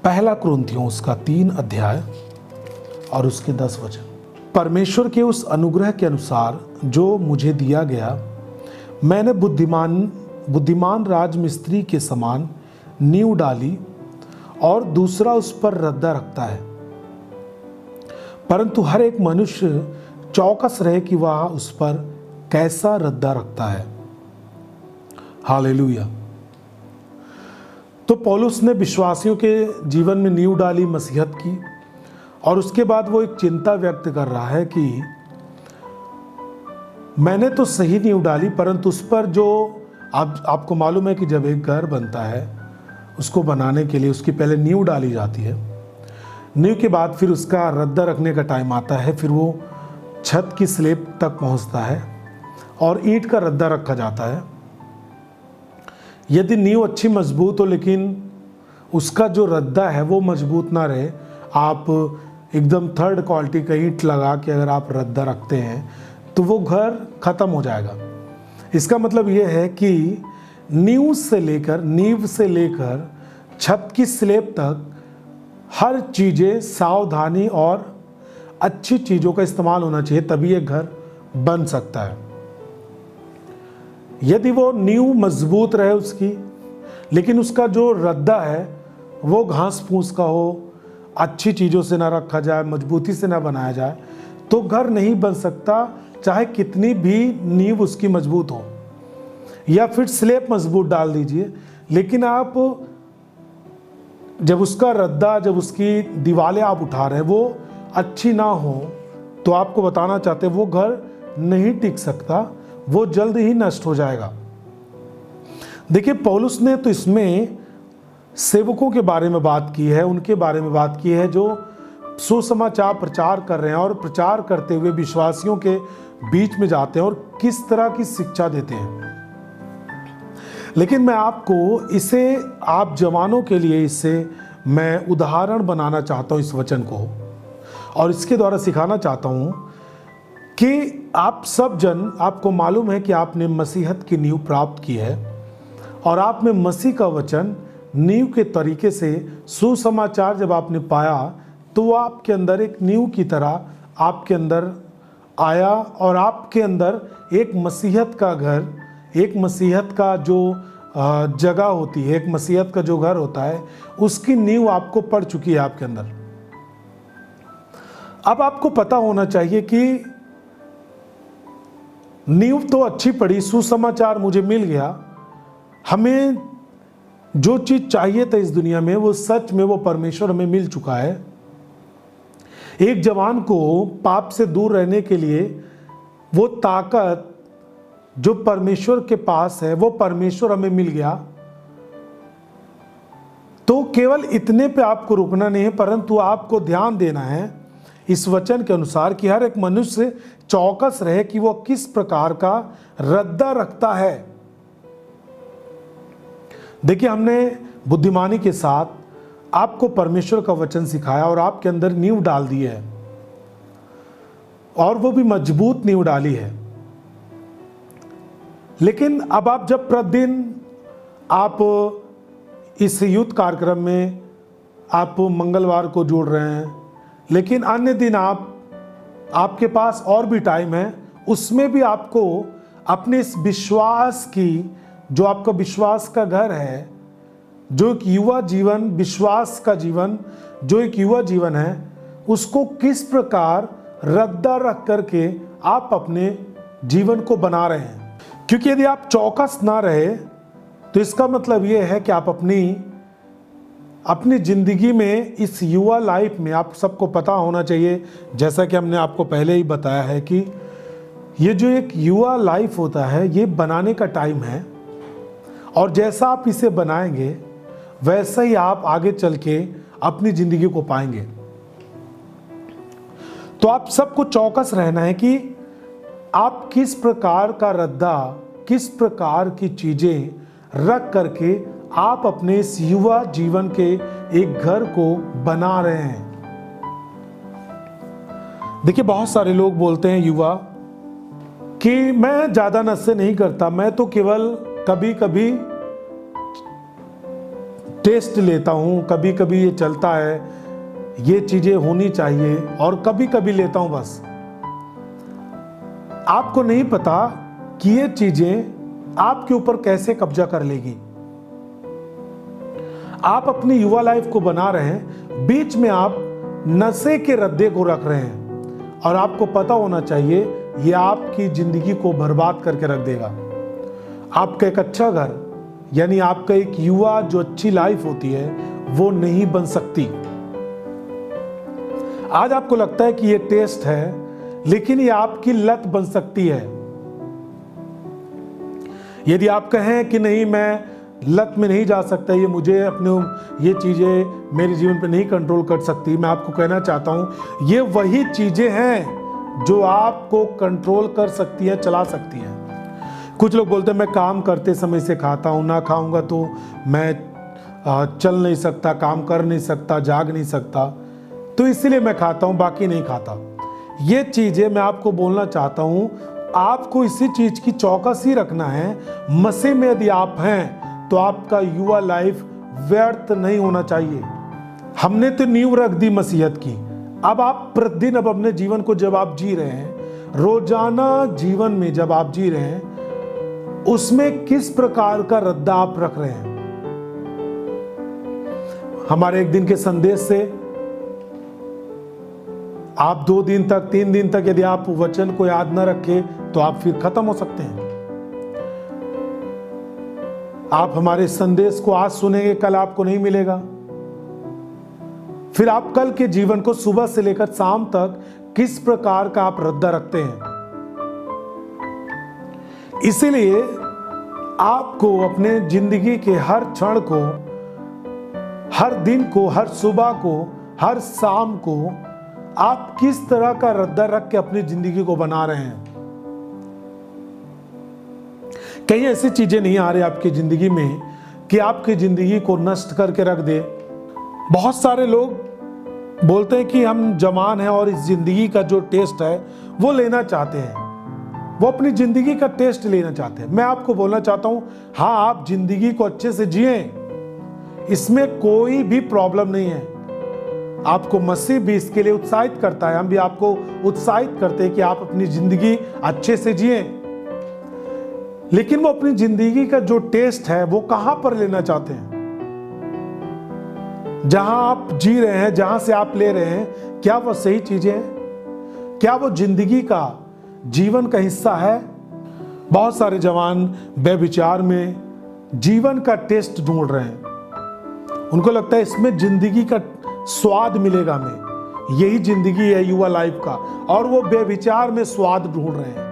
पहला कुरिन्थियों उसका 3 अध्याय और उसके 10 वचन। परमेश्वर के उस अनुग्रह के अनुसार जो मुझे दिया गया, मैंने बुद्धिमान राजमिस्त्री के समान नींव डाली और दूसरा उस पर रद्दा रखता है। परंतु हर एक मनुष्य चौकस रहे कि वह उस पर कैसा रद्दा रखता है। हालेलुया। तो पौलुस ने विश्वासियों के जीवन में नींव डाली, मसीहत की, और उसके बाद वो एक चिंता व्यक्त कर रहा है कि मैंने तो सही नींव डाली, परंतु उस पर जो आपको मालूम है कि जब एक घर बनता है उसको बनाने के लिए उसकी पहले नींव डाली जाती है। नींव के बाद फिर उसका रद्दा रखने का टाइम आता है, फिर वो छत की स्लैब तक पहुंचता है और ईंट का रद्दा रखा जाता है। यदि नींव अच्छी मजबूत हो लेकिन उसका जो रद्दा है वो मजबूत ना रहे, आप एकदम थर्ड क्वालिटी का ईंट लगा के अगर आप रद्दा रखते हैं तो वो घर ख़त्म हो जाएगा। इसका मतलब ये है कि नींव से लेकर छत की स्लैब तक हर चीज़ें सावधानी और अच्छी चीज़ों का इस्तेमाल होना चाहिए, तभी ये घर बन सकता है। यदि वो नींव मजबूत रहे उसकी, लेकिन उसका जो रद्दा है वो घास फूस का हो, अच्छी चीज़ों से ना रखा जाए, मजबूती से ना बनाया जाए, तो घर नहीं बन सकता, चाहे कितनी भी नींव उसकी मजबूत हो। या फिर स्लैब मजबूत डाल दीजिए, लेकिन आप जब उसका रद्दा, जब उसकी दीवारें आप उठा रहे हैं वो अच्छी ना हो, तो आपको बताना चाहते हैं वो घर नहीं टिक सकता, वो जल्द ही नष्ट हो जाएगा। देखिए, पौलुस ने तो इसमें सेवकों के बारे में बात की है, उनके बारे में बात की है जो सुसमाचार प्रचार कर रहे हैं और प्रचार करते हुए विश्वासियों के बीच में जाते हैं और किस तरह की शिक्षा देते हैं। लेकिन मैं आपको इसे, आप जवानों के लिए इससे मैं उदाहरण बनाना चाहता हूँ इस वचन को, और इसके द्वारा सिखाना चाहता हूँ कि आप सब जन, आपको मालूम है कि आपने मसीहत की नींव प्राप्त की है और आप में मसीह का वचन नींव के तरीके से सुसमाचार जब आपने पाया तो वो आपके अंदर एक नींव की तरह आपके अंदर आया और आपके अंदर एक मसीहत का घर, एक मसीहत का जो जगह होती है, एक मसीहत का जो घर होता है, उसकी नींव आपको पड़ चुकी है आपके अंदर। अब आपको पता होना चाहिए कि नींव तो अच्छी पड़ी, सुसमाचार मुझे मिल गया, हमें जो चीज चाहिए था इस दुनिया में वो सच में वो परमेश्वर हमें मिल चुका है। एक जवान को पाप से दूर रहने के लिए वो ताकत जो परमेश्वर के पास है वो परमेश्वर हमें मिल गया। तो केवल इतने पे आपको रुकना नहीं है, परंतु आपको ध्यान देना है इस वचन के अनुसार कि हर एक मनुष्य चौकस रहे कि वो किस प्रकार का रद्दा रखता है। देखिए, हमने बुद्धिमानी के साथ आपको परमेश्वर का वचन सिखाया और आपके अंदर नींव डाल दी है, और वो भी मजबूत नींव डाली है। लेकिन अब आप जब प्रतिदिन आप इस युद्ध कार्यक्रम में आप मंगलवार को जुड़ रहे हैं, लेकिन अन्य दिन आपके पास और भी टाइम है, उसमें भी आपको अपने इस विश्वास की, जो आपका विश्वास का घर है, जो एक युवा जीवन, विश्वास का जीवन, जो एक युवा जीवन है, उसको किस प्रकार रद्दा रख करके आप अपने जीवन को बना रहे हैं। क्योंकि यदि आप चौकस ना रहे तो इसका मतलब यह है कि आप अपनी जिंदगी में, इस युवा लाइफ में, आप सबको पता होना चाहिए, जैसा कि हमने आपको पहले ही बताया है कि ये जो एक युवा लाइफ होता है ये बनाने का टाइम है, और जैसा आप इसे बनाएंगे वैसा ही आप आगे चल के अपनी जिंदगी को पाएंगे। तो आप सबको चौकस रहना है कि आप किस प्रकार का रद्दा, किस प्रकार की चीजें रख करके आप अपने इस युवा जीवन के एक घर को बना रहे हैं। देखिए, बहुत सारे लोग बोलते हैं युवा कि मैं ज्यादा नशे नहीं करता, मैं तो केवल कभी कभी टेस्ट लेता हूँ, कभी कभी ये चलता है, ये चीजें होनी चाहिए, और कभी कभी लेता हूं बस। आपको नहीं पता कि ये चीजें आपके ऊपर कैसे कब्जा कर लेगी। आप अपनी युवा लाइफ को बना रहे हैं, बीच में आप नशे के रद्दे को रख रहे हैं, और आपको पता होना चाहिए ये आपकी जिंदगी को बर्बाद करके रख देगा। आपका एक अच्छा घर, यानी आपका एक युवा जो अच्छी लाइफ होती है, वो नहीं बन सकती। आज आपको लगता है कि ये टेस्ट है, लेकिन ये आपकी लत बन सकती है। यदि आप कहें कि नहीं, मैं लत में नहीं जा सकता, ये मुझे अपने ये चीजें मेरे जीवन पे नहीं कंट्रोल कर सकती, मैं आपको कहना चाहता हूं ये वही चीजें हैं जो आपको कंट्रोल कर सकती है, चला सकती है। कुछ लोग बोलते हैं मैं काम करते समय से खाता हूं, ना खाऊंगा तो मैं चल नहीं सकता, काम कर नहीं सकता, जाग नहीं सकता, तो इसलिए मैं खाता हूं, बाकी नहीं खाता। ये चीजें मैं आपको बोलना चाहता हूं, आपको इसी चीज की चौकसी रखना है। मसीह में यदि आप हैं तो आपका युवा लाइफ व्यर्थ नहीं होना चाहिए। हमने तो नींव रख दी मसीहत की, अब आप प्रतिदिन, अब अपने जीवन को जब आप जी रहे हैं, रोजाना जीवन में जब आप जी रहे हैं, उसमें किस प्रकार का रद्दा आप रख रहे हैं। हमारे एक दिन के संदेश से आप 2 दिन तक, 3 दिन तक यदि आप वचन को याद न रखें तो आप फिर खत्म हो सकते हैं। आप हमारे संदेश को आज सुनेंगे, कल आपको नहीं मिलेगा। फिर आप कल के जीवन को सुबह से लेकर शाम तक किस प्रकार का आप रद्दा रखते हैं। इसीलिए आपको अपने जिंदगी के हर क्षण को, हर दिन को, हर सुबह को, हर शाम को आप किस तरह का रद्दा रख के अपनी जिंदगी को बना रहे हैं। कहीं ऐसी चीजें नहीं आ रही आपकी जिंदगी में कि आपकी जिंदगी को नष्ट करके रख दे। बहुत सारे लोग बोलते हैं कि हम जवान हैं और इस जिंदगी का जो टेस्ट है वो लेना चाहते हैं, वो अपनी जिंदगी का टेस्ट लेना चाहते हैं। मैं आपको बोलना चाहता हूं, हाँ, आप जिंदगी को अच्छे से जिए, इसमें कोई भी प्रॉब्लम नहीं है। आपको मसीह भी इसके लिए उत्साहित करता है, हम भी आपको उत्साहित करते हैं कि आप अपनी जिंदगी अच्छे से जिए। लेकिन वो अपनी जिंदगी का जो टेस्ट है वो कहां पर लेना चाहते हैं। जहां आप जी रहे हैं, जहां से आप ले रहे हैं, क्या वो सही चीजें हैं? क्या वो जिंदगी का, जीवन का हिस्सा है? बहुत सारे जवान बेविचार में जीवन का टेस्ट ढूंढ रहे हैं। उनको लगता है इसमें जिंदगी का स्वाद मिलेगा हमें, यही जिंदगी है युवा लाइफ का, और वो बेविचार में स्वाद ढूंढ रहे हैं।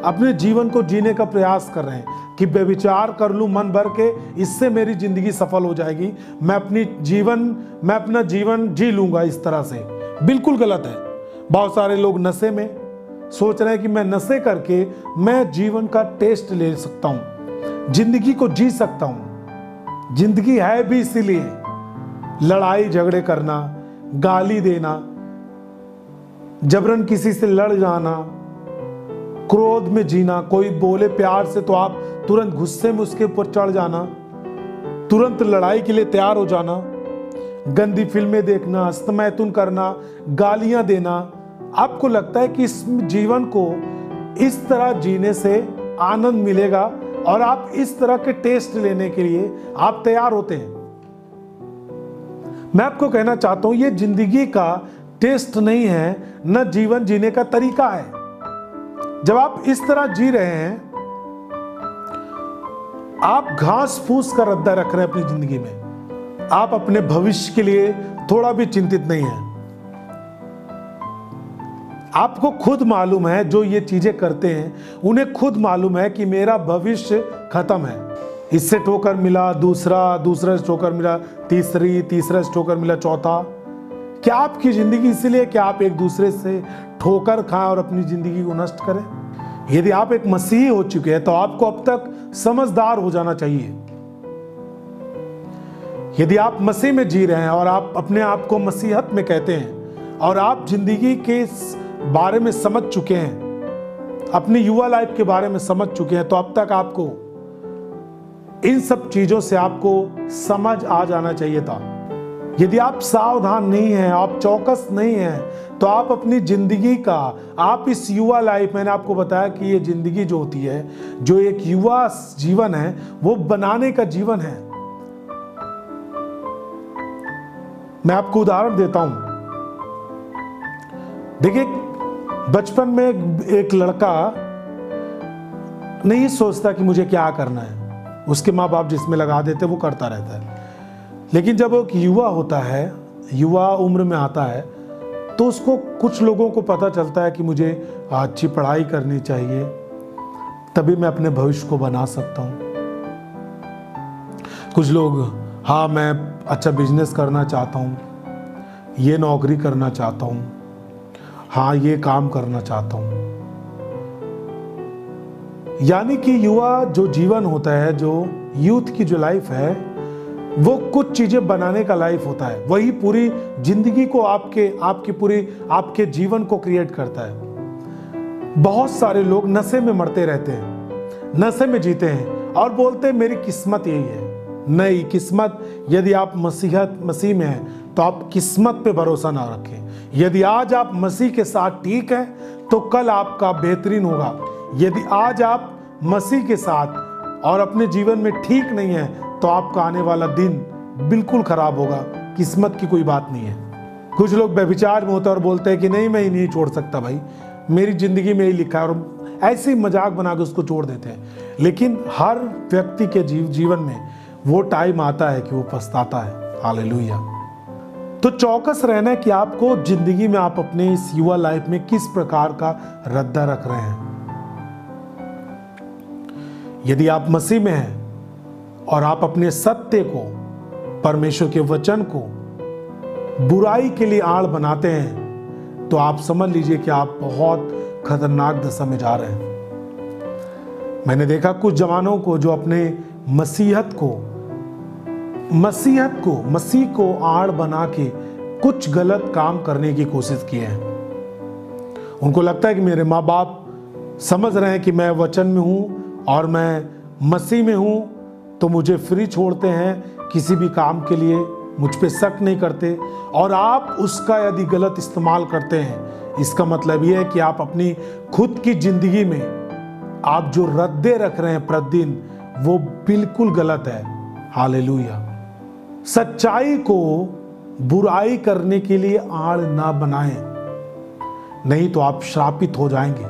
अपने जीवन को जीने का प्रयास कर रहे हैं कि बेविचार कर लूं मन भर के, इससे मेरी जिंदगी सफल हो जाएगी, मैं अपना जीवन जी लूंगा इस तरह से। बिल्कुल गलत है। बहुत सारे लोग नशे में सोच रहे हैं कि मैं नशे करके मैं जीवन का टेस्ट ले सकता हूं, जिंदगी को जी सकता हूं। जिंदगी है भी इसीलिए, लड़ाई झगड़े करना, गाली देना, जबरन किसी से लड़ जाना, क्रोध में जीना, कोई बोले प्यार से तो आप तुरंत गुस्से में उसके ऊपर चढ़ जाना, तुरंत लड़ाई के लिए तैयार हो जाना, गंदी फिल्में देखना, हस्तमैथुन करना, गालियां देना। आपको लगता है कि इस जीवन को इस तरह जीने से आनंद मिलेगा और आप इस तरह के टेस्ट लेने के लिए आप तैयार होते हैं। मैं आपको कहना चाहता हूं ये जिंदगी का टेस्ट नहीं है, न जीवन जीने का तरीका है। जब आप इस तरह जी रहे हैं, आप घास फूस का रद्दा रख रहे हैं अपनी जिंदगी में। आप अपने भविष्य के लिए थोड़ा भी चिंतित नहीं है। आपको खुद मालूम है, जो ये चीजें करते हैं उन्हें खुद मालूम है कि मेरा भविष्य खत्म है। इससे ठोकर मिला, दूसरा से ठोकर मिला, तीसरा से ठोकर मिला, चौथा। क्या आपकी जिंदगी इसीलिए कि आप एक दूसरे से ठोकर खाएं और अपनी जिंदगी को नष्ट करें? यदि आप एक मसीही हो चुके हैं तो आपको अब तक समझदार हो जाना चाहिए। यदि आप मसीह में जी रहे हैं और आप अपने आप को मसीहत में कहते हैं और आप जिंदगी के बारे में समझ चुके हैं, अपनी युवा लाइफ के बारे में समझ चुके हैं, तो अब तक आपको इन सब चीजों से आपको समझ आ जाना चाहिए था। यदि आप सावधान नहीं हैं, आप चौकस नहीं हैं, तो आप अपनी जिंदगी का, आप इस युवा लाइफ, मैंने आपको बताया कि ये जिंदगी जो होती है, जो एक युवा जीवन है, वो बनाने का जीवन है। मैं आपको उदाहरण देता हूं। देखिए, बचपन में एक लड़का नहीं सोचता कि मुझे क्या करना है, उसके माँ बाप जिसमें लगा देते वो करता रहता है। लेकिन जब वो एक युवा होता है, युवा उम्र में आता है, तो उसको, कुछ लोगों को पता चलता है कि मुझे अच्छी पढ़ाई करनी चाहिए, तभी मैं अपने भविष्य को बना सकता हूँ। कुछ लोग, हाँ मैं अच्छा बिजनेस करना चाहता हूँ, ये नौकरी करना चाहता हूँ, हाँ ये काम करना चाहता हूँ। यानी कि युवा जो जीवन होता है, जो यूथ की जो लाइफ है, वो कुछ चीजें बनाने का लाइफ होता है। वही पूरी जिंदगी को, आपके जीवन को क्रिएट करता है। बहुत सारे लोग नशे में मरते रहते हैं, नशे में जीते हैं और बोलते हैं मेरी किस्मत यही है। नहीं, किस्मत, यदि आप मसीह में हैं तो आप किस्मत पे भरोसा ना रखें। यदि आज आप मसीह के साथ ठीक है तो कल आपका बेहतरीन होगा। यदि आज आप मसीह के साथ और अपने जीवन में ठीक नहीं है तो आपका आने वाला दिन बिल्कुल खराब होगा। किस्मत की कोई बात नहीं है। कुछ लोग व्यभिचार में होते हैं और बोलते हैं कि नहीं, मैं ही नहीं छोड़ सकता भाई, मेरी जिंदगी में ही लिखा है, और ऐसे ही मजाक बना के उसको छोड़ देते हैं। लेकिन हर व्यक्ति के जीवन में वो टाइम आता है कि वो पछताता है। हालेलुया। तो चौकस रहना है कि आपको जिंदगी में, आप अपने इस युवा लाइफ में किस प्रकार का रद्दा रख रहे हैं। यदि आप मसीह में हैं और आप अपने सत्य को, परमेश्वर के वचन को बुराई के लिए आड़ बनाते हैं, तो आप समझ लीजिए कि आप बहुत खतरनाक दशा में जा रहे हैं। मैंने देखा कुछ जवानों को जो अपने मसीह को आड़ बना के कुछ गलत काम करने की कोशिश किए हैं। उनको लगता है कि मेरे माँ बाप समझ रहे हैं कि मैं वचन में हूं और मैं मसीह में हूं, तो मुझे फ्री छोड़ते हैं, किसी भी काम के लिए मुझ पे शक नहीं करते। और आप उसका यदि गलत इस्तेमाल करते हैं, इसका मतलब यह है कि आप अपनी खुद की जिंदगी में आप जो रद्दे रख रहे हैं प्रतिदिन, वो बिल्कुल गलत है। हालेलुया। सच्चाई को बुराई करने के लिए आड़ ना बनाएं, नहीं तो आप श्रापित हो जाएंगे।